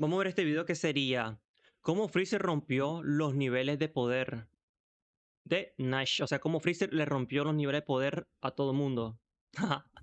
Vamos a ver este video que sería cómo Freezer rompió los niveles de poder de Nash. O sea, cómo Freezer le rompió los niveles de poder a todo el mundo.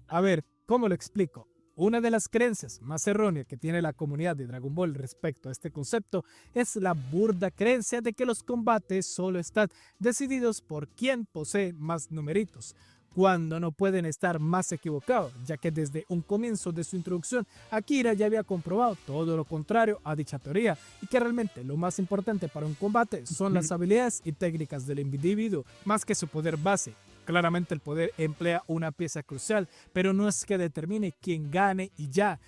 A ver, ¿cómo lo explico? Una de las creencias más erróneas que tiene la comunidad de Dragon Ball respecto a este concepto es la burda creencia de que los combates solo están decididos por quien posee más numeritos, cuando no pueden estar más equivocados, ya que desde un comienzo de su introducción, Akira ya había comprobado todo lo contrario a dicha teoría y que realmente lo más importante para un combate son las habilidades y técnicas del individuo más que su poder base. Claramente el poder emplea una pieza crucial, pero no es que determine quién gane y ya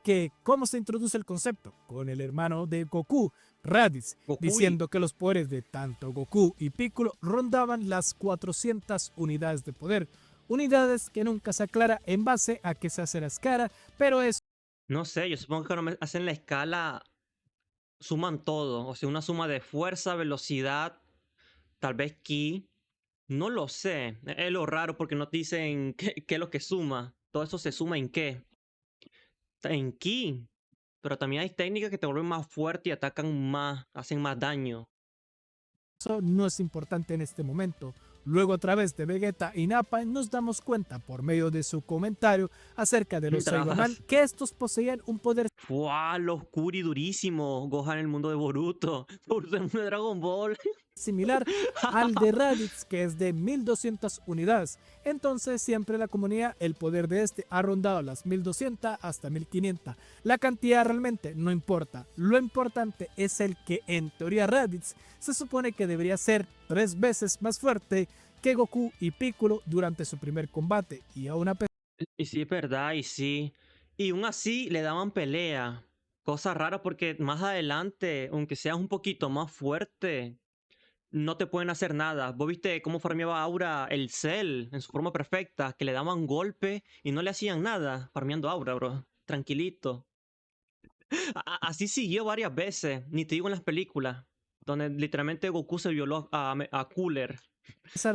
que ¿cómo se introduce el concepto? Con el hermano de Goku, Raditz, Goku. diciendo que los poderes de tanto Goku y Piccolo rondaban las 400 unidades de poder, unidades que nunca se aclara en base a qué se hace la escala, pero es No sé, yo supongo que cuando hacen la escala suman todo. O sea, una suma de fuerza, velocidad, tal vez ki. No lo sé. Es lo raro porque no te dicen qué es lo que suma. Todo eso se suma en qué. En ki. Pero también hay técnicas que te vuelven más fuerte y atacan más, hacen más daño. Eso no es importante en este momento. Luego a través de Vegeta y Nappa nos damos cuenta por medio de su comentario acerca de los Saibaman Trabas. que estos poseían un poder ¡Fua! Los Kuri durísimo. Gohan en el mundo de Boruto. Boruto en el mundo de Dragon Ball. similar al de Raditz, que es de 1200 unidades. Entonces siempre la comunidad, el poder de este ha rondado las 1200 hasta 1500. La cantidad realmente no importa. Lo importante es el que en teoría Raditz se supone que debería ser 3 veces más fuerte que Goku y Piccolo durante su primer combate. Y aún a pesar Y sí, es verdad, y sí. Y aún así le daban pelea. Cosa rara porque más adelante, aunque seas un poquito más fuerte, no te pueden hacer nada. ¿Vos viste cómo farmeaba Aura el Cell en su forma perfecta? Que le daban golpe y no le hacían nada farmeando Aura, bro. Tranquilito. Así siguió varias veces, ni te digo en las películas, donde literalmente Goku se violó a Cooler.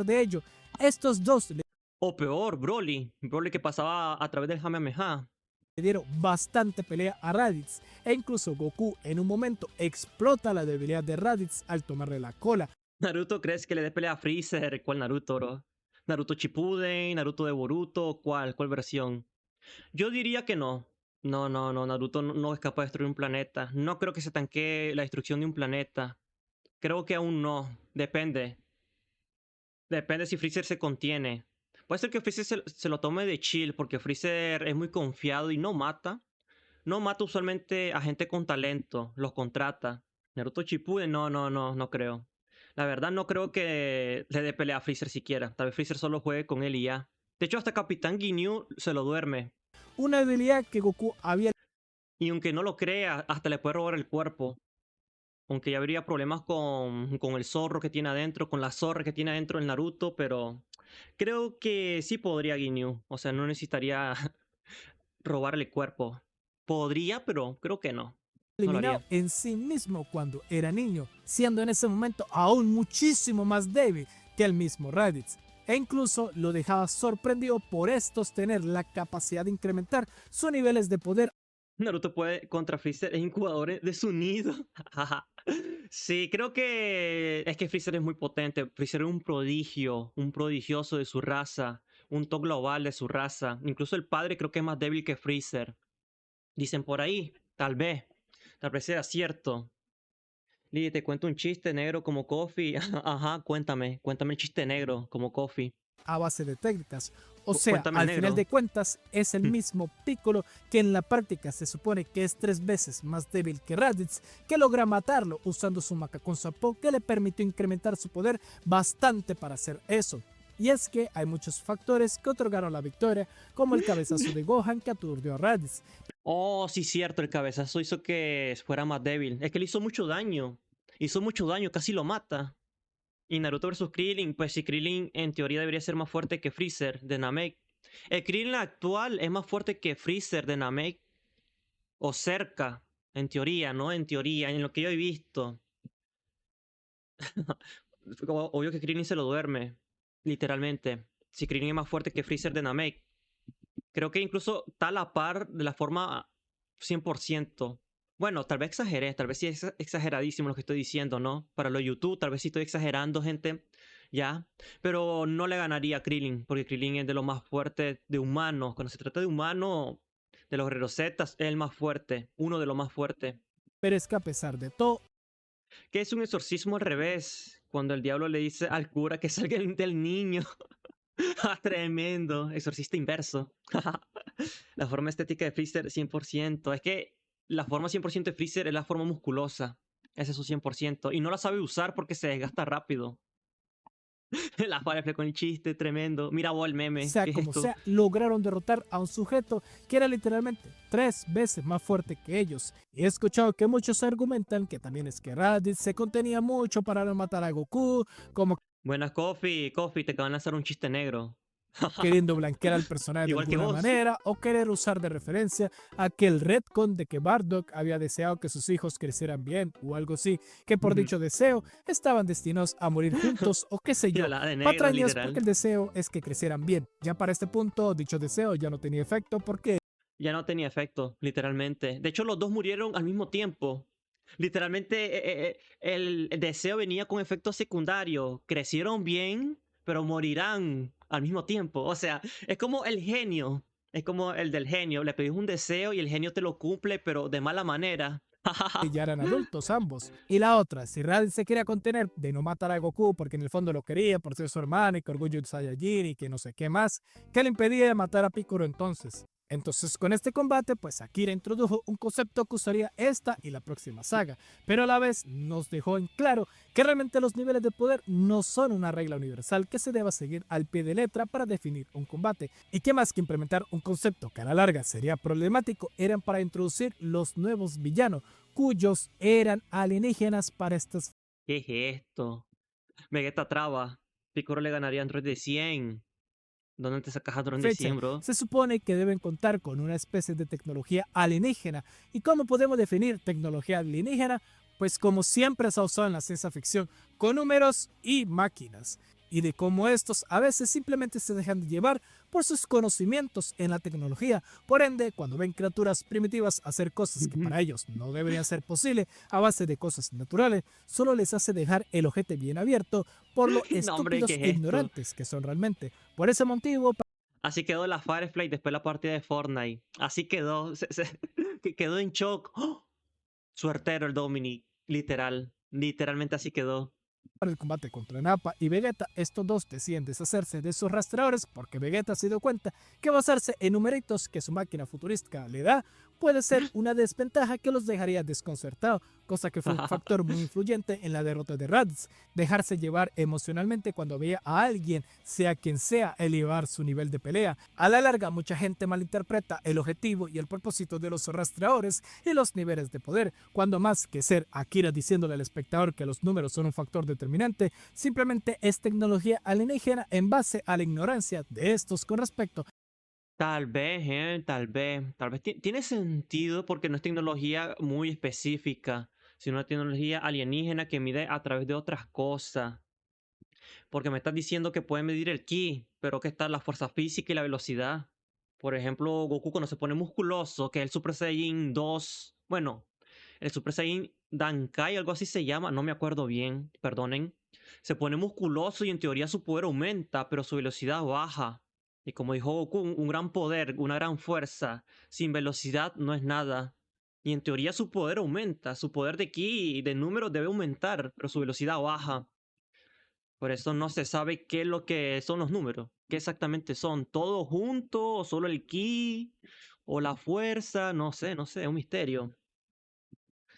de ello, estos dos le O peor, Broly. Broly que pasaba a través del Kamehameha. dieron bastante pelea a Raditz e incluso Goku en un momento explota la debilidad de Raditz al tomarle la cola. ¿Naruto crees que le dé pelea a Freezer? ¿Cuál Naruto, bro? ¿Naruto Shippuden? ¿Naruto de Boruto? ¿Cuál versión? Yo diría que no. No, Naruto no es capaz de destruir un planeta. No creo que se tanquee la destrucción de un planeta. Creo que aún no. Depende. Depende si Freezer se contiene. Puede ser que Freezer se lo tome de chill, porque Freezer es muy confiado y no mata. No mata usualmente a gente con talento, los contrata. Naruto Shippuden, no creo. La verdad no creo que le dé pelea a Freezer siquiera. Tal vez Freezer solo juegue con él y ya. De hecho, hasta Capitán Ginyu se lo duerme. Una debilidad que Goku había Y aunque no lo crea, hasta le puede robar el cuerpo. Aunque ya habría problemas con el zorro que tiene adentro, con la zorra que tiene adentro el Naruto, pero creo que sí podría Ginyu. O sea, no necesitaría robarle el cuerpo. Podría, pero creo que no. No lo eliminado haría. en sí mismo cuando era niño, siendo en ese momento aún muchísimo más débil que el mismo Raditz. E incluso lo dejaba sorprendido por estos tener la capacidad de incrementar sus niveles de poder. Naruto puede contra Freezer e incubadores de su nido. Sí, creo que es que Freezer es muy potente. Freezer es un prodigio, un prodigioso de su raza, un top global de su raza. Incluso el padre creo que es más débil que Freezer. Dicen por ahí, tal vez sea cierto. Lili, te cuento un chiste negro como Coffee. Ajá, cuéntame el chiste negro como Coffee. A base de técnicas. O sea, Cuéntame el al final negro. de cuentas, es el mismo Piccolo que en la práctica se supone que es 3 veces más débil que Raditz, que logra matarlo usando su Makakon Sapo que le permitió incrementar su poder bastante para hacer eso. Y es que hay muchos factores que otorgaron la victoria, como el cabezazo de Gohan que aturdió a Raditz. Oh, sí, cierto, el cabezazo hizo que fuera más débil. Es que le hizo mucho daño. Hizo mucho daño, casi lo mata. Y Naruto versus Krillin, pues si Krillin en teoría debería ser más fuerte que Freezer de Namek. El Krillin actual es más fuerte que Freezer de Namek. O cerca, en teoría, ¿no? En teoría, en lo que yo he visto. Obvio que Krillin se lo duerme, literalmente. Si Krillin es más fuerte que Freezer de Namek. Creo que incluso está a la par de la forma 100%. Bueno, tal vez exageré, tal vez sí es exageradísimo lo que estoy diciendo, ¿no? Para lo de YouTube, tal vez sí estoy exagerando, gente, ya. Pero no le ganaría a Krillin, porque Krillin es de lo más fuerte de humanos. Cuando se trata de humano, de los guerreros Zetas, es el más fuerte, uno de los más fuertes. Pero es que a pesar de todo, Que es un exorcismo al revés, cuando el diablo le dice al cura que salga del niño. Ah, tremendo, exorcista inverso. La forma estética de Freezer 100%. Es que la forma 100% de Freezer es la forma musculosa. Ese es su 100%. Y no la sabe usar porque se desgasta rápido. La Firefly con el chiste, tremendo. Mira vos el meme. sea ¿Qué es como esto? sea, lograron derrotar a un sujeto que era literalmente 3 veces más fuerte que ellos. Y he escuchado que muchos argumentan que también es que Raditz se contenía mucho para no matar a Goku, como Buenas, Coffee. Coffee, te acaban de lanzar un chiste negro. queriendo blanquear al personaje de Igual que alguna vos. manera o querer usar de referencia aquel retcon de que Bardock había deseado que sus hijos crecieran bien o algo así, que por dicho deseo estaban destinados a morir juntos o qué sé Y yo. hablaba de negros, Patrañas porque literal. el deseo es que crecieran bien. Ya para este punto, dicho deseo ya no tenía efecto porque Ya no tenía efecto, literalmente. De hecho, los dos murieron al mismo tiempo. Literalmente, el deseo venía con efectos secundarios. Crecieron bien, pero morirán al mismo tiempo. O sea, es como el genio. Es como el del genio. Le pedís un deseo y el genio te lo cumple, pero de mala manera. ya eran adultos ambos. Y la otra, si Raditz se quería contener de no matar a Goku porque en el fondo lo quería por ser su hermano y que orgullo de Saiyajin y que no sé qué más, ¿qué le impedía matar a Piccolo entonces? Entonces con este combate pues Akira introdujo un concepto que usaría esta y la próxima saga, pero a la vez nos dejó en claro que realmente los niveles de poder no son una regla universal que se deba seguir al pie de letra para definir un combate, y que más que implementar un concepto que a la larga sería problemático eran para introducir los nuevos villanos, cuyos eran alienígenas para estas ¿Qué es esto? Vegeta traba. Piccolo le ganaría a Android de 100. ¿Dónde te sacas a Android de fechas. 100, bro? Se supone que deben contar con una especie de tecnología alienígena. ¿Y cómo podemos definir tecnología alienígena? Pues como siempre se ha usado en la ciencia ficción, con números y máquinas, y de cómo estos a veces simplemente se dejan de llevar por sus conocimientos en la tecnología. Por ende, cuando ven criaturas primitivas hacer cosas que para ellos no deberían ser posibles a base de cosas naturales, solo les hace dejar el ojete bien abierto por lo No, hombre, ¿qué estúpidos e es esto? ignorantes que son realmente. Por ese motivo, Así quedó la Firefly después de la partida de Fortnite. Así quedó. Que quedó en shock. ¡Oh! Suertero el Dominic. Literal. Literalmente así quedó. para el combate contra Nappa y Vegeta, estos dos deciden deshacerse de sus rastreadores porque Vegeta se dio cuenta que basarse en numeritos que su máquina futurística le da puede ser una desventaja que los dejaría desconcertados, cosa que fue un factor muy influyente en la derrota de Raditz. Dejarse llevar emocionalmente cuando veía a alguien, sea quien sea, elevar su nivel de pelea. A la larga, mucha gente malinterpreta el objetivo y el propósito de los rastreadores y los niveles de poder, cuando más que ser Akira diciéndole al espectador que los números son un factor determinante, simplemente es tecnología alienígena en base a la ignorancia de estos con respecto Tal vez, tal vez. Tal vez tiene sentido porque no es tecnología muy específica, sino una tecnología alienígena que mide a través de otras cosas. Porque me estás diciendo que puede medir el ki, pero que está la fuerza física y la velocidad. Por ejemplo, Goku cuando se pone musculoso, que es el Super Saiyan 2. Bueno, el Super Saiyan Dankai, algo así se llama, no me acuerdo bien, perdonen. Se pone musculoso y en teoría su poder aumenta, pero su velocidad baja. Y como dijo Goku, un gran poder, una gran fuerza, sin velocidad no es nada. Y en teoría su poder aumenta, su poder de ki y de números debe aumentar, pero su velocidad baja. Por eso no se sabe qué es lo que son los números, qué exactamente son, todo junto, o solo el ki, o la fuerza, no sé, es un misterio.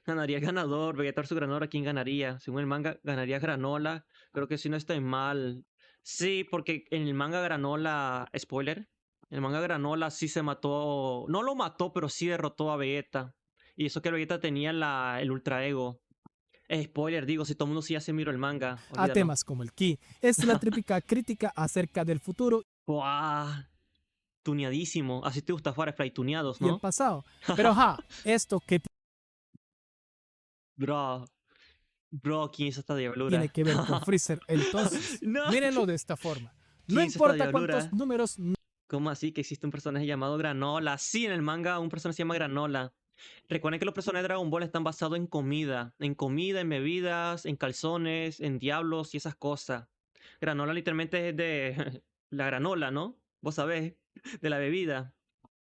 Ganaría ganador, Vegeta su Granola, ¿quién ganaría? Según el manga, ganaría Granola, creo que si no estoy mal. Sí, porque en el manga Granola, spoiler, en el manga Granola sí se mató, no lo mató, pero sí derrotó a Vegeta. Y eso que Vegeta tenía el Ultra Ego. Spoiler, digo, si todo el mundo sí ya se miró el manga, a olvídalo. temas como el ki. Es la típica crítica acerca del futuro ¡Buah! Tuneadísimo. Así te gusta Firefly, tuneados, y el ¿no? pasado. Pero esto que Bro, bro, ¿quién hizo esta tiene diablura? que ver con Freezer. Entonces, No, mírenlo de esta forma. No ¿quién hizo esta importa cuántos diablura? números ¿Cómo así que existe un personaje llamado Granola? Sí, en el manga un personaje se llama Granola. Recuerden que los personajes de Dragon Ball están basados en comida, en bebidas, en calzones, en diablos y esas cosas. Granola literalmente es de la granola, ¿no? Vos sabés, de la bebida.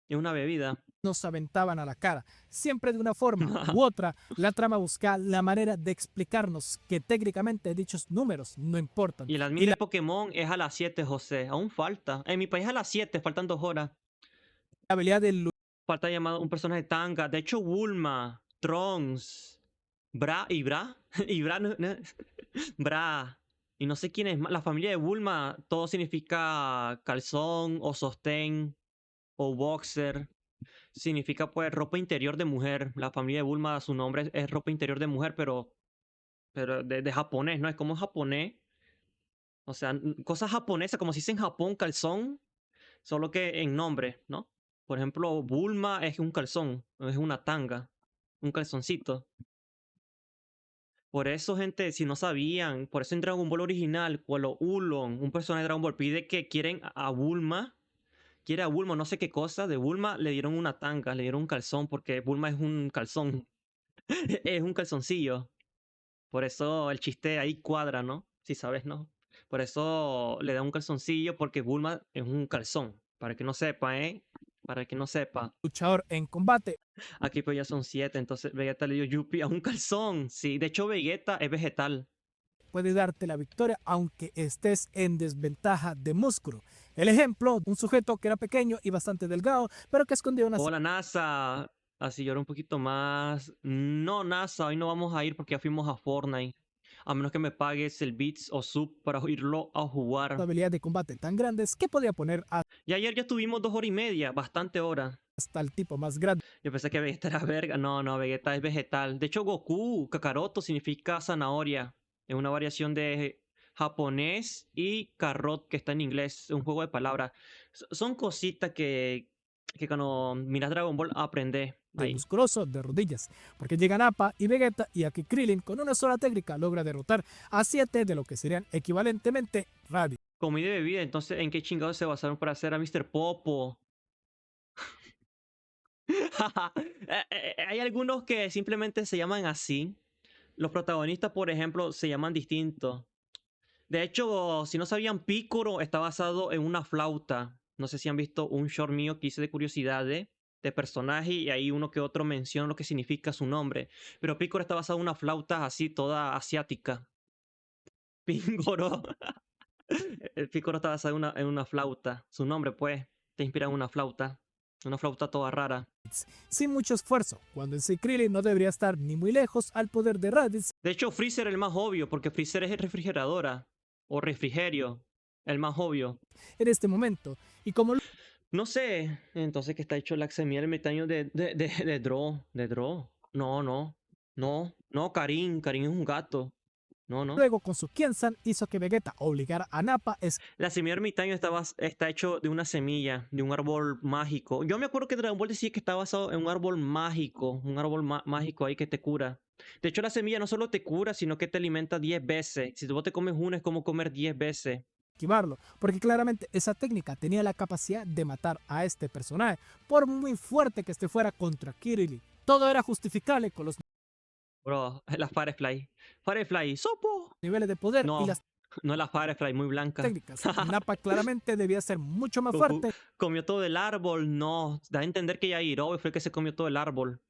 Es una bebida. nos aventaban a la cara. Siempre de una forma u otra, la trama busca la manera de explicarnos que técnicamente dichos números no importan. Y el Y admin de Pokémon es a las 7, José. Aún falta. En mi país es a las 7, faltan 2 horas. la habilidad de Falta llamado un personaje tanga. De hecho, Bulma, Trunks, Bra y Bra. Y Bra, Bra. Y no sé quién es más. La familia de Bulma, todo significa calzón o sostén o boxer. Significa pues ropa interior de mujer. La familia de Bulma, su nombre es ropa interior de mujer, pero de japonés, ¿no? Es como japonés. O sea, cosas japonesas, como si dice en Japón calzón, solo que en nombre, ¿no? Por ejemplo, Bulma es un calzón, es una tanga, un calzoncito. Por eso, gente, si no sabían, por eso en Dragon Ball original, cuando Ulon, un personaje de Dragon Ball, pide que quieren a Bulma, quiere a Bulma, no sé qué cosa, de Bulma le dieron una tanga, le dieron un calzón, porque Bulma es un calzón, es un calzoncillo. Por eso el chiste ahí cuadra, ¿no? Si sabes, ¿no? Por eso le da un calzoncillo, porque Bulma es un calzón. Para que no sepa, ¿eh? Para que no sepa. luchador en combate Aquí pues ya son 7, entonces Vegeta le dio Yuppie a un calzón. Sí, de hecho Vegeta es vegetal. puede darte la victoria aunque estés en desventaja de músculo. El ejemplo, un sujeto que era pequeño y bastante delgado, pero que escondía una Hola NASA. Así llora un poquito más. No, NASA, hoy no vamos a ir porque ya fuimos a Fortnite. A menos que me pagues el Beats o Sub para irlo a jugar. habilidad de combate tan grandes que podía poner Y ayer ya tuvimos 2 horas y media, bastante hora. hasta el tipo más grande Yo pensé que Vegeta era verga. No, no, Vegeta es vegetal. De hecho, Goku, Kakaroto, significa zanahoria. Es una variación de japonés y carrot, que está en inglés. Es un juego de palabras. Son cositas que cuando miras Dragon Ball aprendes ahí. musculoso de rodillas, porque llegan Appa y Vegeta y aquí Krillin con una sola técnica logra derrotar a 7 de lo que serían equivalentemente Raditz. Comida y bebida. Entonces, ¿en qué chingados se basaron para hacer a Mr. Popo? Hay algunos que simplemente se llaman así. Los protagonistas, por ejemplo, se llaman distintos. De hecho, si no sabían, Piccolo está basado en una flauta. No sé si han visto un short mío que hice de curiosidades de personaje y ahí uno que otro menciona lo que significa su nombre. Pero Piccolo está basado en una flauta así, toda asiática. Piccolo. El Piccolo está basado en una flauta. Su nombre, pues, te inspira en una flauta. Una flauta toda rara. Sin mucho esfuerzo, cuando en sí Krillin no debería estar ni muy lejos al poder de Raditz. De hecho, Freezer es el más obvio, porque Freezer es refrigeradora. O refrigerio. El más obvio. En este momento, y como No sé, entonces que está hecho el Axemiel ermitaño de Draw. De Draw. No, no. No, no, Karin es un gato. No, no. luego con su Kiensan hizo que Vegeta obligara a Nappa a La semilla ermitaño está hecho de una semilla, de un árbol mágico. Yo me acuerdo que Dragon Ball decía que está basado en un árbol mágico, un árbol mágico ahí que te cura. De hecho, la semilla no solo te cura, sino que te alimenta 10 veces. Si vos te comes una, es como comer 10 veces. esquivarlo, porque claramente esa técnica tenía la capacidad de matar a este personaje, por muy fuerte que este fuera contra Krillin. Todo era justificable con los Bro, la Firefly. Firefly, sopo. niveles de poder y No, las no es la Firefly, muy blanca. técnicas. Nappa claramente debía ser mucho más Goku fuerte. comió todo el árbol, no. Da a entender que Yajirobe fue el que se comió todo el árbol.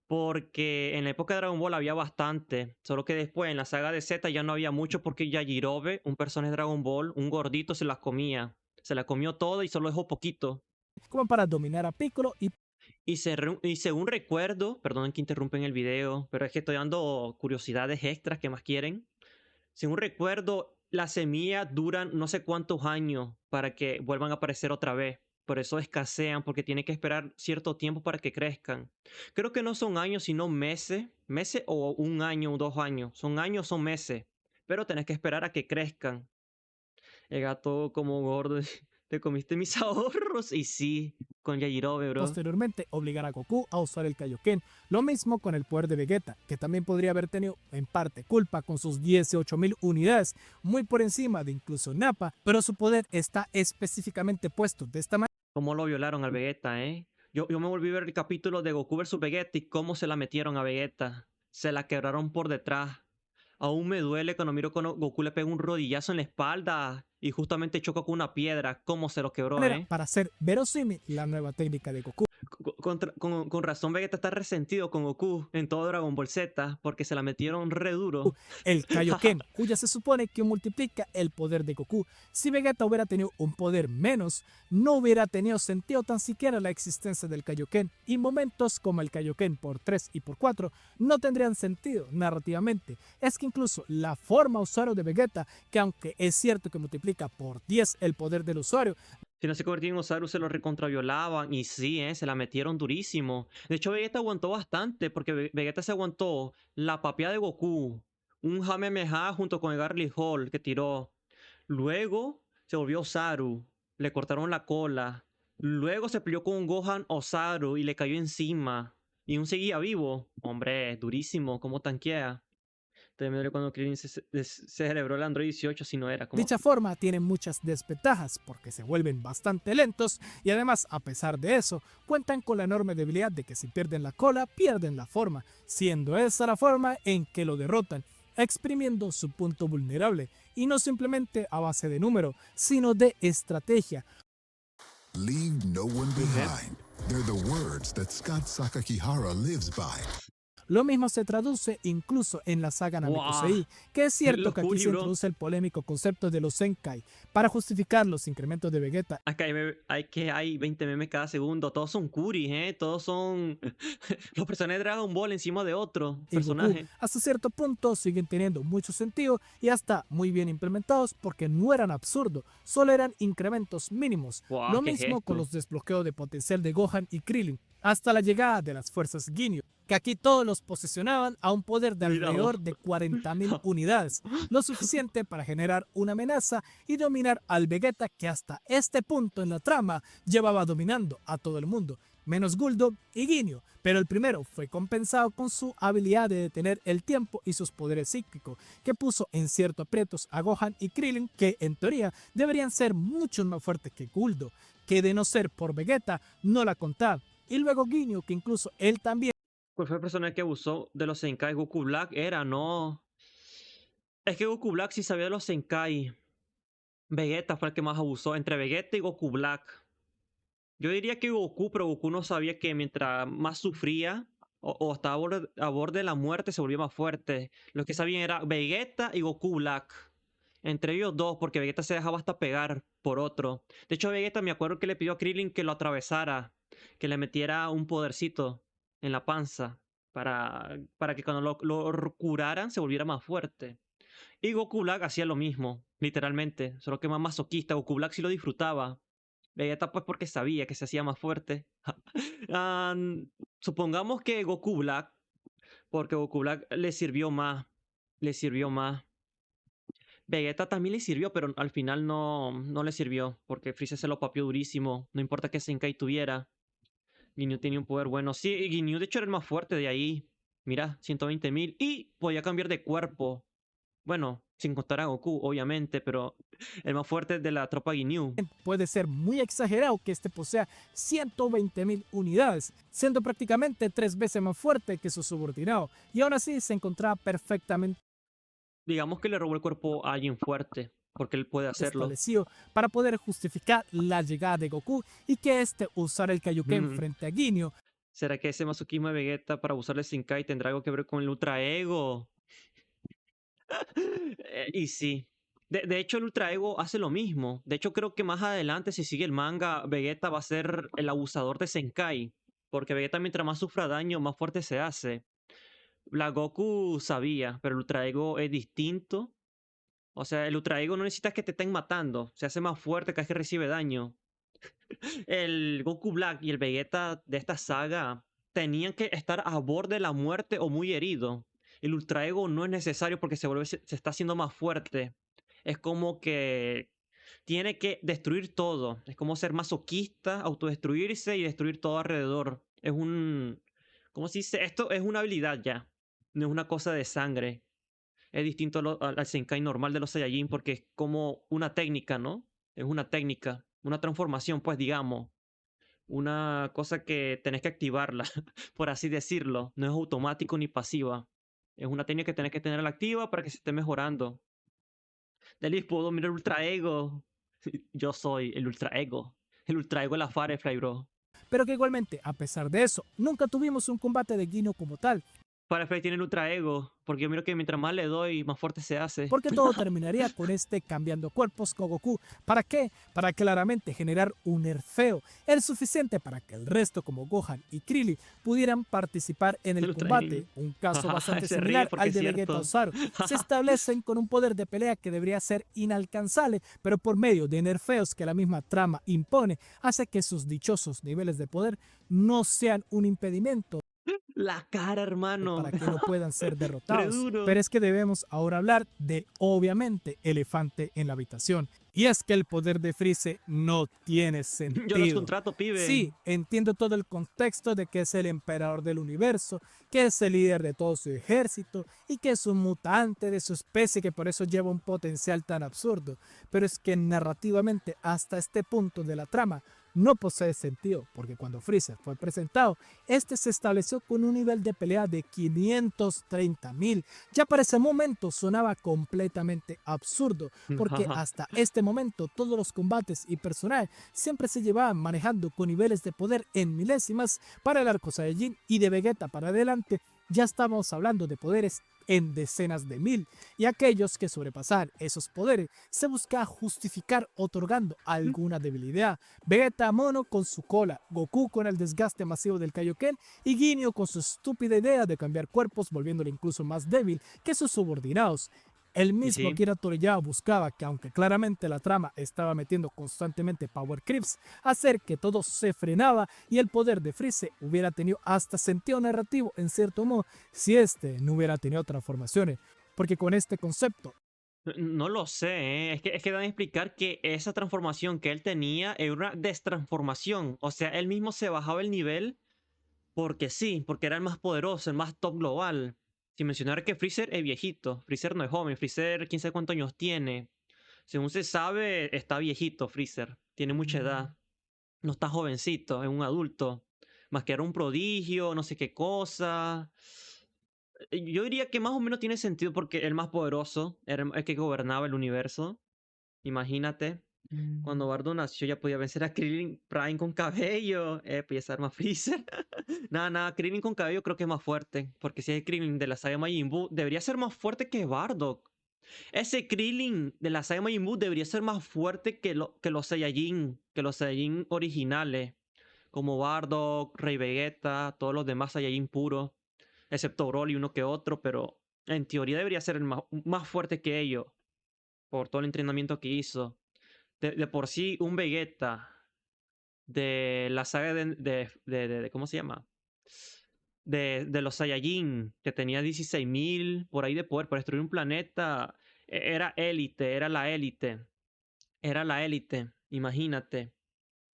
Porque en la época de Dragon Ball había bastante. Solo que después en la saga de Z ya no había mucho porque Yajirobe, un personaje de Dragon Ball, un gordito, se las comía. Se la comió todo y solo dejó poquito. Como para dominar a Piccolo y Y según recuerdo, perdonen que interrumpen el video, pero es que estoy dando curiosidades extras que más quieren. Según recuerdo, las semillas duran no sé cuántos años para que vuelvan a aparecer otra vez. Por eso escasean, porque tiene que esperar cierto tiempo para que crezcan. Creo que no son años, sino meses. Meses o un año o 2 años. Son años o meses. Pero tenés que esperar a que crezcan. El gato como gordo. Te comiste mis ahorros. Y sí, con Yajirobe, bro. posteriormente obligar a Goku a usar el Kaioken. Lo mismo con el poder de Vegeta, que también podría haber tenido en parte culpa con sus 18.000 unidades, muy por encima de incluso Nappa, pero su poder está específicamente puesto de esta manera. Cómo lo violaron al Vegeta, ¿eh? Yo me volví a ver el capítulo de Goku vs Vegeta y cómo se la metieron a Vegeta. Se la quebraron por detrás. Aún me duele cuando miro cuando Goku le pega un rodillazo en la espalda y justamente choca con una piedra. Cómo se lo quebró, Manera ¿eh? para hacer verosímil la nueva técnica de Goku. Con razón Vegeta está resentido con Goku en todo Dragon Ball Z porque se la metieron re duro. El Kaioken, cuya se supone que multiplica el poder de Goku. Si Vegeta hubiera tenido un poder menos, no hubiera tenido sentido tan siquiera la existencia del Kaioken, y momentos como el Kaioken por 3 y por 4 no tendrían sentido narrativamente. Es que incluso la forma usuario de Vegeta, que aunque es cierto que multiplica por 10 el poder del usuario, Si no se convertía en Osaru, se lo recontraviolaban. Y sí, se la metieron durísimo. De hecho, Vegeta aguantó bastante, porque Vegeta se aguantó la papeada de Goku, un Kamehameha junto con el Garlic Hall que tiró. Luego se volvió Osaru, le cortaron la cola. Luego se peleó con un Gohan Osaru y le cayó encima. Y aún seguía vivo. Hombre, durísimo, cómo tanquea. También me duele cuando Krillin se celebró el Android 18 si no era como... dicha forma tiene muchas desventajas porque se vuelven bastante lentos y además, a pesar de eso, cuentan con la enorme debilidad de que si pierden la cola, pierden la forma, siendo esa la forma en que lo derrotan, exprimiendo su punto vulnerable, y no simplemente a base de número, sino de estrategia. Leave no one behind. They're the words that Scott Sakakihara lives by. Lo mismo se traduce incluso en la saga ¡Wow! Namekusei, que es cierto Los que aquí Kuri, se bro. introduce el polémico concepto de los Senkai para justificar los incrementos de Vegeta Acá hay 20 memes cada segundo. Todos son Curis, ¿eh? Todos son los personajes de Dragon Ball encima de otro y Goku. personaje. Hasta cierto punto siguen teniendo mucho sentido y hasta muy bien implementados porque no eran absurdos, solo eran incrementos mínimos. Wow, Lo ¿qué es mismo con esto? los desbloqueos de potencial de Gohan y Krillin, hasta la llegada de las fuerzas Ginyu, que aquí todos los posesionaban a un poder de Cuidado. alrededor de 40.000 unidades, lo suficiente para generar una amenaza y dominar al Vegeta que hasta este punto en la trama llevaba dominando a todo el mundo, menos Guldo y Ginyu, pero el primero fue compensado con su habilidad de detener el tiempo y sus poderes psíquicos, que puso en cierto aprietos a Gohan y Krillin, que en teoría deberían ser mucho más fuertes que Guldo, que de no ser por Vegeta no la contaba, y luego Ginyu, que incluso él también ¿Cuál fue el personaje que abusó de los Senkai? Goku Black era, no. Es que Goku Black sí sabía de los Senkai. Vegeta fue el que más abusó. Entre Vegeta y Goku Black. Yo diría que Goku, pero Goku no sabía que mientras más sufría o estaba a borde de la muerte, se volvía más fuerte. Lo que sabían era Vegeta y Goku Black. Entre ellos dos, porque Vegeta se dejaba hasta pegar por otro. De hecho, Vegeta me acuerdo que le pidió a Krillin que lo atravesara, que le metiera un podercito en la panza para que cuando lo curaran se volviera más fuerte. Y Goku Black hacía lo mismo, literalmente, solo que más masoquista. Goku Black sí lo disfrutaba. Vegeta pues porque sabía que se hacía más fuerte. Supongamos que Goku Black, porque Goku Black le sirvió más, le sirvió más. Vegeta también le sirvió, pero al final no le sirvió, porque Freezer se lo papió durísimo, no importa qué Senkai tuviera. Ginyu tenía un poder bueno. Sí, Ginyu de hecho era el más fuerte de ahí. Mira, 120.000 y podía cambiar de cuerpo. Bueno, sin contar a Goku, obviamente, pero el más fuerte de la tropa Ginyu. puede ser muy exagerado que este posea 120.000 unidades, siendo prácticamente 3 veces más fuerte que su subordinado, y aún así se encontraba perfectamente Digamos que le robó el cuerpo a alguien fuerte, porque él puede hacerlo. establecido para poder justificar la llegada de Goku y que éste usara el Kaioken frente a Ginyu. ¿Será que ese masoquismo de Vegeta para usar el Shinkai tendrá algo que ver con el Ultra Ego? Y sí. De hecho, el Ultra Ego hace lo mismo. De hecho, creo que más adelante, si sigue el manga, Vegeta va a ser el abusador de Senkai. Porque Vegeta, mientras más sufra daño, más fuerte se hace. La Goku sabía, pero el Ultra Ego es distinto. O sea, el Ultra Ego no necesita que te estén matando. Se hace más fuerte cada vez que recibe daño. El Goku Black y el Vegeta de esta saga tenían que estar a borde de la muerte o muy herido. El Ultra Ego no es necesario porque se está haciendo más fuerte. Es como que tiene que destruir todo. Es como ser masoquista, autodestruirse y destruir todo alrededor. Es un... ¿Cómo se dice? Esto es una habilidad ya. No es una cosa de sangre. Es distinto al Senkai normal de los Saiyajin porque es como una técnica, ¿no? Es una técnica. Una transformación, pues digamos. una cosa que tenés que activarla, por así decirlo. No es automático ni pasiva. Es una técnica que tenés que tenerla activa para que se esté mejorando. Delis, puedo dominar el Ultra Ego. Yo soy el Ultra Ego. El Ultra Ego de la Firefly, bro. Pero que igualmente, a pesar de eso, nunca tuvimos un combate de Guino como tal, Firefly tiene el Ultra Ego, porque yo miro que mientras más le doy, más fuerte se hace. porque todo terminaría con este cambiando cuerpos con Goku. ¿Para qué? Para claramente generar un nerfeo, el suficiente para que el resto como Gohan y Krillin pudieran participar en el El Ultra combate, Ego. un caso bastante Se ríe similar porque al es de Vegeta cierto. Osaru. Se establecen con un poder de pelea que debería ser inalcanzable, pero por medio de nerfeos que la misma trama impone, hace que sus dichosos niveles de poder no sean un impedimento La cara, hermano. para que no puedan ser Re derrotados. duro. Pero es que debemos ahora hablar del obviamente elefante en la habitación. Y es que el poder de Freezer no tiene Yo los sentido. contrato, pibe. Sí, entiendo todo el contexto de que es el emperador del universo, que es el líder de todo su ejército y que es un mutante de su especie que por eso lleva un potencial tan absurdo. Pero es que narrativamente hasta este punto de la trama no posee sentido, porque cuando Freezer fue presentado, este se estableció con un nivel de pelea de 530.000. Ya para ese momento sonaba completamente absurdo, porque hasta este momento todos los combates y personajes siempre se llevaban manejando con niveles de poder en milésimas. Para el arco Saiyajin y de Vegeta para adelante ya estamos hablando de poderes en decenas de mil, y aquellos que sobrepasaban esos poderes se buscaba justificar otorgando alguna debilidad. Vegeta mono con su cola, Goku con el desgaste masivo del Kaioken y Ginyu con su estúpida idea de cambiar cuerpos volviéndolo incluso más débil que sus subordinados. El Y mismo sí. Akira Toriyama buscaba que, aunque claramente la trama estaba metiendo constantemente power creeps, hacer que todo se frenaba y el poder de Freezer hubiera tenido hasta sentido narrativo en cierto modo si este no hubiera tenido transformaciones. Porque con este concepto, No lo sé, ¿eh? Es que dan a explicar que esa transformación que él tenía era una destransformación. O sea, él mismo se bajaba el nivel porque sí, porque era el más poderoso, el más top global. Sin mencionar que Freezer es viejito. Freezer no es joven. Freezer, quién sabe cuántos años tiene. Según se sabe, está viejito Freezer. Tiene mucha edad. No está jovencito, es un adulto. Más que era un prodigio, no sé qué cosa. Yo diría que más o menos tiene sentido porque el más poderoso era el que gobernaba el universo. Imagínate, cuando Bardo nació ya podía vencer a Krillin Prime con cabello. Pues ya arma Freezer. Nada, nada, Krillin con cabello creo que es más fuerte. Porque si es Krillin de la saga Majin Buu, debería ser más fuerte que Bardock. Ese Krillin de la saga Majin Buu debería ser más fuerte que los Saiyajin originales. Como Bardock, Rey Vegeta, todos los demás Saiyajin puros. Excepto Broly, uno que otro, pero en teoría debería ser el más fuerte que ellos. Por todo el entrenamiento que hizo. De por sí, un Vegeta de la saga ¿cómo se llama? De los Saiyajin, que tenía 16.000 por ahí de poder para destruir un planeta. Era élite, era la élite. Era la élite, imagínate.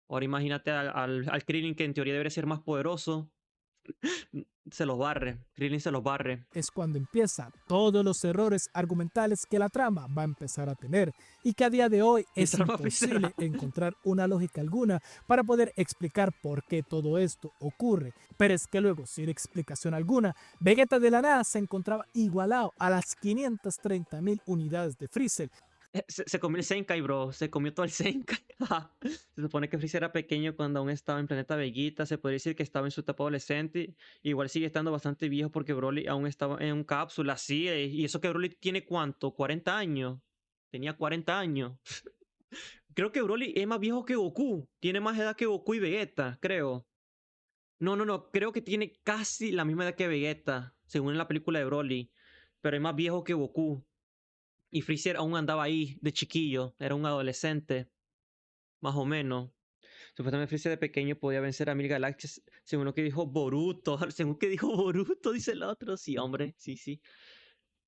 Ahora imagínate al Krillin que en teoría debería ser más poderoso. Se los barre, Krillin se los barre. es cuando empieza todos los errores argumentales que la trama va a empezar a tener y que a día de hoy es trama imposible visceral. encontrar una lógica alguna para poder explicar por qué todo esto ocurre. Pero es que luego, sin explicación alguna, Vegeta de la nada se encontraba igualado a las 530.000 unidades de Freezer. Se comió el Senkai, bro. Se comió todo el Senkai. Se supone que Freezer era pequeño cuando aún estaba en Planeta Vegeta. Se podría decir que estaba en su etapa adolescente. Igual sigue estando bastante viejo porque Broly aún estaba en un cápsula. Sí, y eso que Broly tiene ¿cuánto? 40 años. Tenía 40 años. Creo que Broly es más viejo que Goku. Tiene más edad que Goku y Vegeta, creo. No, no, no. Creo que tiene casi la misma edad que Vegeta, según en la película de Broly. Pero es más viejo que Goku. Y Freezer aún andaba ahí de chiquillo, era un adolescente, más o menos. Supuestamente Freezer de pequeño podía vencer a mil galaxias, según lo que dijo Boruto. Según que dijo Boruto, dice el otro. Sí, hombre, sí, sí.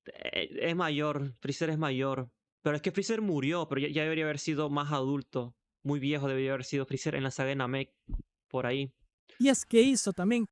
Es mayor, Freezer es mayor. Pero es que Freezer murió, pero ya debería haber sido más adulto. Muy viejo debería haber sido Freezer en la saga de Namek, por ahí. Y es que hizo también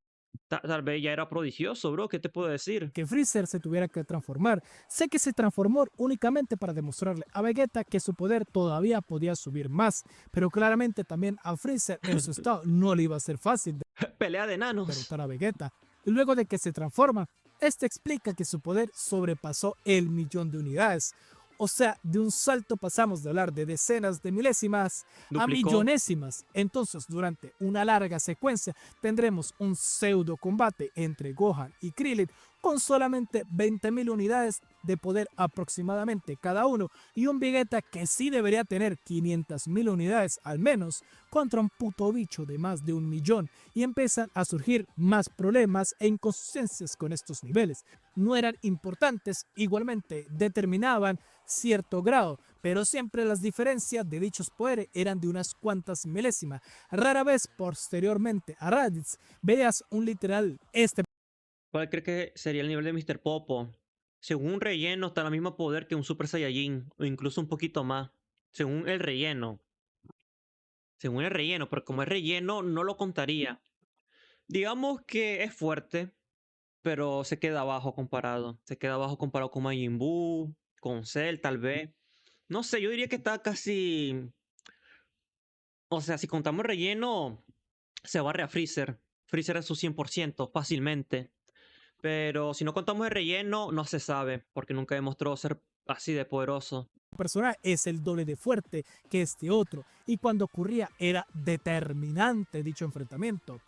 Tal vez ya era prodigioso, bro. ¿Qué te puedo decir? que Freezer se tuviera que transformar. Sé que se transformó únicamente para demostrarle a Vegeta que su poder todavía podía subir más, pero claramente también a Freezer en su estado no le iba a ser fácil Pelea de enanos. derrotar a Vegeta. Y luego de que se transforma, este explica que su poder sobrepasó el millón de unidades. O sea, de un salto pasamos de hablar de decenas de milésimas a Duplicó. millonésimas. Entonces, durante una larga secuencia, tendremos un pseudo combate entre Gohan y Krillin con solamente 20.000 unidades de poder aproximadamente cada uno y un Vegeta que sí debería tener 500.000 unidades al menos contra un puto bicho de más de 1.000.000 y empiezan a surgir más problemas e inconsistencias con estos niveles. No eran importantes, igualmente determinaban cierto grado, pero siempre las diferencias de dichos poderes eran de unas cuantas milésimas. Rara vez posteriormente a Raditz veas un literal ¿Cuál crees que sería el nivel de Mr. Popo? Según un relleno, está al mismo poder que un Super Saiyajin, o incluso un poquito más. Según el relleno. Según el relleno, pero como es relleno, no lo contaría. Digamos que es fuerte, pero se queda abajo comparado. Se queda abajo comparado con Majin Buu, con Cell, tal vez. No sé, yo diría que está casi. O sea, si contamos relleno, se barre a Freezer. Freezer es su 100% fácilmente. Pero si no contamos el relleno, no se sabe, porque nunca demostró ser así de poderoso. persona es el doble de fuerte que este otro y cuando ocurría era determinante dicho enfrentamiento.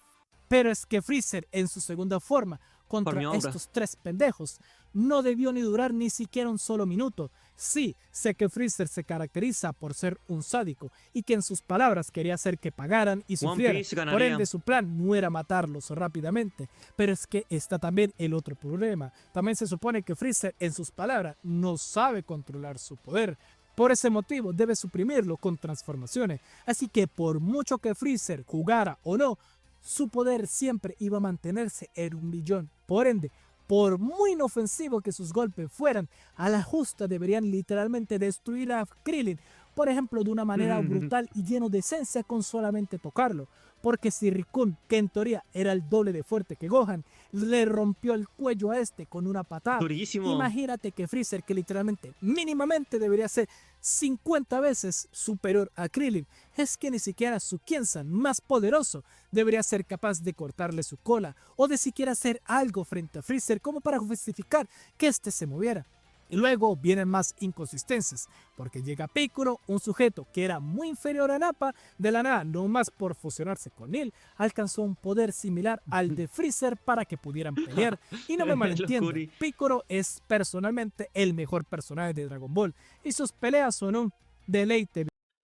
Pero es que Freezer en su segunda forma contra Por mi aura. estos tres pendejos no debió ni durar ni siquiera un solo minuto. Sí, sé que Freezer se caracteriza por ser un sádico y que en sus palabras quería hacer que pagaran y One sufrieran. Piece Por ganaría. ende, su plan no era matarlos rápidamente. Pero es que está también el otro problema. También se supone que Freezer en sus palabras no sabe controlar su poder. Por ese motivo debe suprimirlo con transformaciones. Así que por mucho que Freezer jugara o no, su poder siempre iba a mantenerse en 1.000.000. Por ende, por muy inofensivo que sus golpes fueran, a la justa deberían literalmente destruir a Krillin, por ejemplo, de una manera brutal y lleno de esencia con solamente tocarlo. Porque si Rikun, que en teoría era el doble de fuerte que Gohan, le rompió el cuello a este con una patada, Durísimo. imagínate que Freezer, que literalmente mínimamente debería ser 50 veces superior a Krillin, es que ni siquiera su Kiesan más poderoso debería ser capaz de cortarle su cola o de siquiera hacer algo frente a Freezer como para justificar que éste se moviera. Y luego vienen más inconsistencias, porque llega Piccolo, un sujeto que era muy inferior a Nappa, de la nada, no más por fusionarse con él, alcanzó un poder similar al de Freezer para que pudieran pelear. Y no me malentiendan, Locuri. Piccolo es personalmente el mejor personaje de Dragon Ball, y sus peleas son un deleite.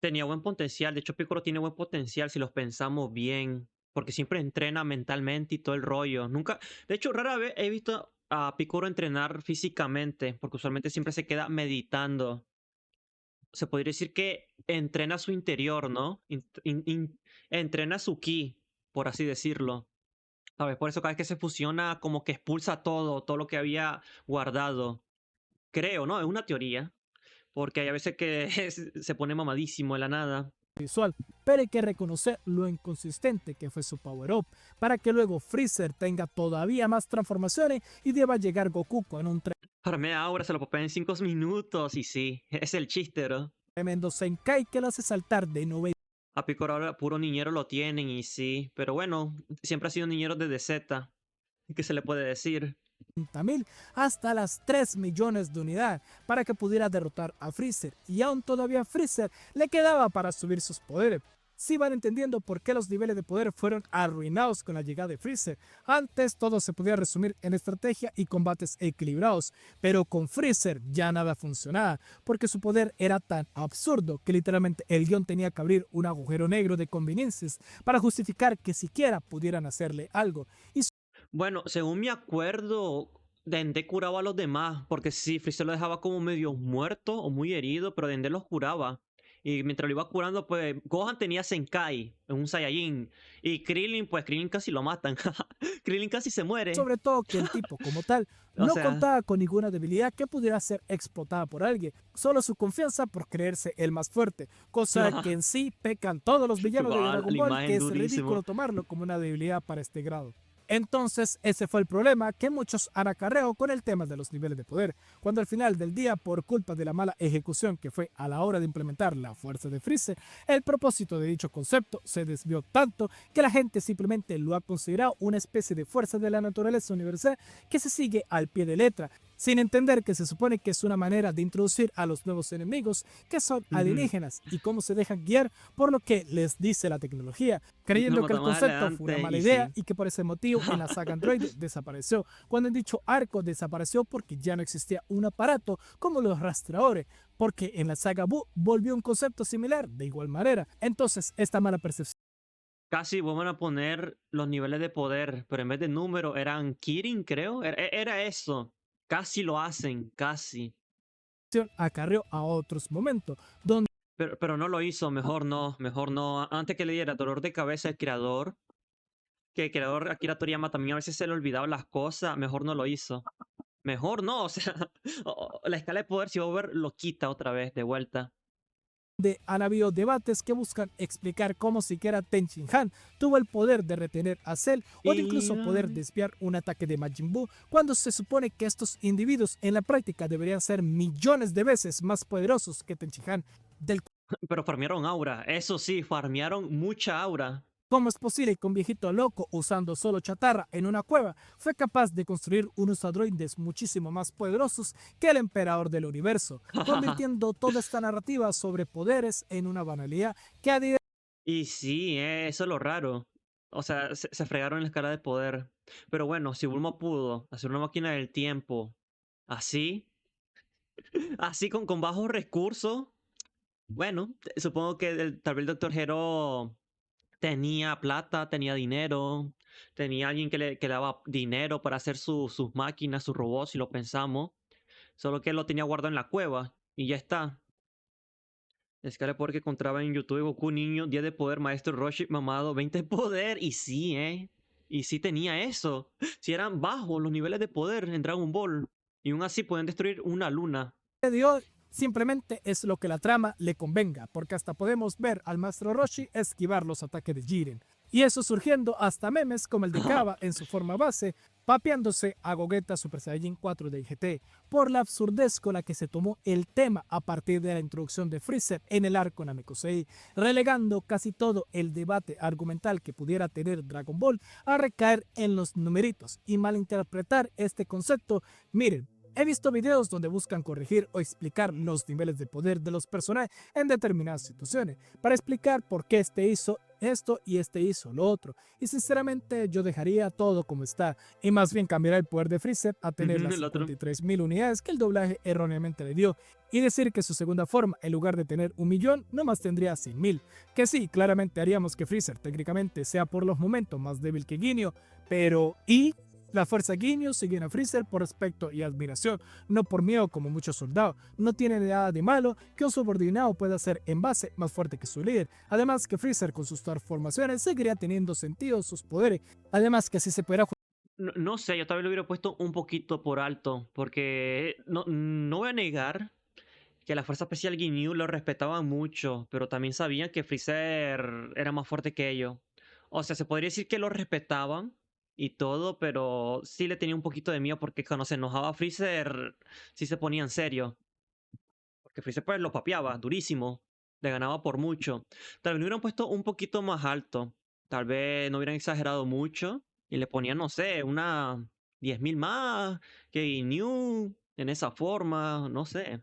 Tenía buen potencial. De hecho, Piccolo tiene buen potencial si los pensamos bien. Porque siempre entrena mentalmente y todo el rollo. Nunca. De hecho, rara vez he visto a Piccolo entrenar físicamente. Porque usualmente siempre se queda meditando. Se podría decir que entrena su interior, ¿no? Entrena su ki, por así decirlo. ¿Sabes? Por eso cada vez que se fusiona, como que expulsa todo lo que había guardado. Creo, ¿no? Es una teoría. Porque hay a veces que se pone mamadísimo de la nada. Visual, pero hay que reconocer lo inconsistente que fue su power up, para que luego Freezer tenga todavía más transformaciones y deba llegar Goku con un Farmea ahora, se lo popea en 5 minutos. Y sí, es el chiste, ¿no? tremendo Senkai que lo hace saltar de 90 A Piccolo ahora puro niñero lo tienen y sí. Pero bueno, siempre ha sido niñero desde Z. ¿Qué se le puede decir? 30.000 hasta las 3 millones de unidades para que pudiera derrotar a Freezer, y aún todavía Freezer le quedaba para subir sus poderes. Si van entendiendo por qué los niveles de poder fueron arruinados con la llegada de Freezer. Antes todo se podía resumir en estrategia y combates equilibrados, pero con Freezer ya nada funcionaba, porque su poder era tan absurdo que literalmente el guión tenía que abrir un agujero negro de conveniencias para justificar que siquiera pudieran hacerle algo. Y Bueno, según me acuerdo, Dende curaba a los demás. Porque sí, Freezer lo dejaba como medio muerto o muy herido. Pero Dende los curaba. Y mientras lo iba curando, pues Gohan tenía Senkai, un Saiyajin. Y Krillin, pues Krillin casi lo matan. Krillin casi se muere. sobre todo que el tipo como tal O no sea, contaba con ninguna debilidad que pudiera ser explotada por alguien, solo su confianza por creerse el más fuerte, cosa que en sí pecan todos los villanos de la Dragon Ball, imagen que es durísimo. ridículo tomarlo como una debilidad para este grado. Entonces, ese fue el problema que muchos han acarreado con el tema de los niveles de poder, cuando al final del día, por culpa de la mala ejecución que fue a la hora de implementar la fuerza de Freezer, el propósito de dicho concepto se desvió tanto que la gente simplemente lo ha considerado una especie de fuerza de la naturaleza universal que se sigue al pie de letra, sin entender que se supone que es una manera de introducir a los nuevos enemigos que son alienígenas y cómo se dejan guiar por lo que les dice la tecnología, creyendo No, que el más concepto fue una adelante, mala y idea sí. y que por ese motivo en la saga Android desapareció, cuando en dicho arco desapareció porque ya no existía un aparato como los rastreadores, porque en la saga Buu volvió un concepto similar de igual manera. Entonces, esta mala percepción Casi vuelven a poner los niveles de poder, pero en vez de número eran Kirin, creo. Era eso. Casi lo hacen, casi. acarreó a otros momentos, donde Pero no lo hizo, mejor no, mejor no. Antes que le diera dolor de cabeza al creador, que el creador Akira Toriyama también a veces se le olvidaba las cosas, mejor no lo hizo. Mejor no, o sea, la escala de poder, si va a ver, lo quita otra vez de vuelta. han habido debates que buscan explicar cómo siquiera Tenchin Han tuvo el poder de retener a Cell o de Y incluso poder desviar un ataque de Majin Buu, cuando se supone que estos individuos en la práctica deberían ser millones de veces más poderosos que Tenchin Han, del pero farmearon aura, eso sí, farmearon mucha aura. ¿cómo es posible que un viejito loco usando solo chatarra en una cueva fue capaz de construir unos androides muchísimo más poderosos que el emperador del universo, convirtiendo toda esta narrativa sobre poderes en una banalidad que a día Y sí, eso es lo raro. O sea, se fregaron en la escala de poder. Pero bueno, si Bulma pudo hacer una máquina del tiempo así, así con bajos recursos, bueno, supongo que tal vez el Doctor Gero tenía plata, tenía dinero, tenía alguien que le daba dinero para hacer sus máquinas, sus robots, si lo pensamos. Solo que él lo tenía guardado en la cueva y ya está. Escala de poder que encontraba en YouTube: Goku niño, 10 de poder, maestro Roshi mamado, 20 de poder. Y sí, Y sí tenía eso. Si eran bajos los niveles de poder en Dragon Ball. Y aún así pueden destruir una luna. de hoy simplemente es lo que la trama le convenga, porque hasta podemos ver al maestro Roshi esquivar los ataques de Jiren. Y eso surgiendo hasta memes como el de Kaba en su forma base, papeándose a Gogeta Super Saiyajin 4 de GT, por la absurdez con la que se tomó el tema a partir de la introducción de Freezer en el arco Namekusei, relegando casi todo el debate argumental que pudiera tener Dragon Ball a recaer en los numeritos y malinterpretar este concepto. Miren, he visto videos donde buscan corregir o explicar los niveles de poder de los personajes en determinadas situaciones, para explicar por qué este hizo esto y este hizo lo otro. Y sinceramente yo dejaría todo como está y más bien cambiaría el poder de Freezer a tener las El otro. 53.000 unidades que el doblaje erróneamente le dio y decir que su segunda forma, en lugar de tener 1.000.000, nomás tendría 100.000. Que sí, claramente haríamos que Freezer técnicamente sea por los momentos más débil que Ginyu, pero ¿y? La fuerza Ginyu sigue a Freezer por respeto y admiración, no por miedo como muchos soldados. No tiene nada de malo que un subordinado pueda ser en base más fuerte que su líder. Además que Freezer con sus transformaciones seguiría teniendo sentido sus poderes. Además que así se podrá No sé, yo tal vez lo hubiera puesto un poquito por alto. Porque no voy a negar que la Fuerza Especial Ginyu lo respetaban mucho. Pero también sabían que Freezer era más fuerte que ellos. O sea, se podría decir que lo respetaban y todo, pero sí le tenía un poquito de miedo porque cuando se enojaba Freezer, sí se ponía en serio. Porque Freezer pues lo papeaba durísimo, le ganaba por mucho. Tal vez lo hubieran puesto un poquito más alto, tal vez no hubieran exagerado mucho y le ponían, no sé, una 10.000 más que New en esa forma, no sé.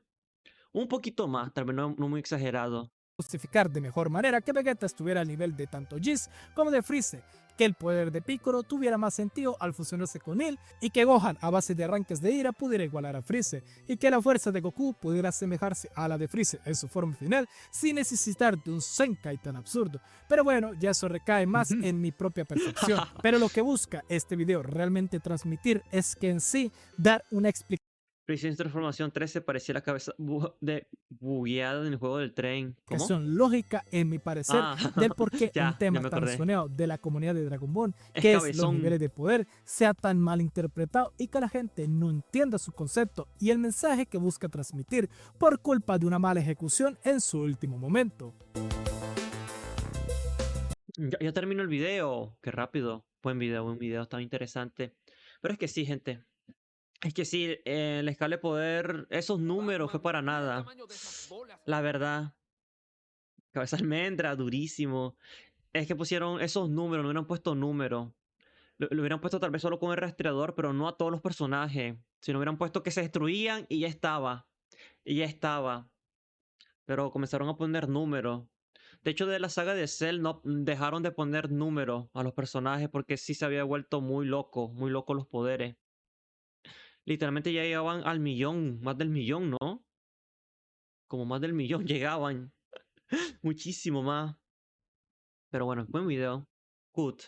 Un poquito más, tal vez no muy exagerado. justificar de mejor manera que Vegeta estuviera al nivel de tanto Jizz como de Freezer, que el poder de Piccolo tuviera más sentido al fusionarse con él y que Gohan a base de arranques de ira pudiera igualar a Freezer y que la fuerza de Goku pudiera asemejarse a la de Freezer en su forma final sin necesitar de un Zenkai tan absurdo. Pero bueno, ya eso recae más en mi propia percepción. Pero lo que busca este video realmente transmitir es que en sí dar una explicación Freezer en transformación 13 parecía la cabeza bugueada en el juego del tren. ¿Cómo? lógica, en mi parecer, Ah, del por qué ya un tema me tan acordé. soneado de la comunidad de Dragon Ball, Es que es los cabezón. niveles de poder, sea tan mal interpretado y que la gente no entienda su concepto y el mensaje que busca transmitir por culpa de una mala ejecución en su último momento. Ya terminó el video. Qué rápido. buen video, estaba interesante. Pero es que sí, gente. Es que sí, la escala de poder, esos números fue para nada. La verdad, cabeza de almendra, durísimo. Es que pusieron esos números, no hubieran puesto números. Lo hubieran puesto tal vez solo con el rastreador, pero no a todos los personajes. Si no hubieran puesto que se destruían y ya estaba. Y ya estaba. Pero comenzaron a poner números. De hecho, de la saga de Cell no dejaron de poner números a los personajes porque sí se había vuelto muy loco los poderes. Literalmente ya llegaban al millón, más del millón, ¿no? Como más del millón llegaban. Muchísimo más. Pero bueno, buen video. Good.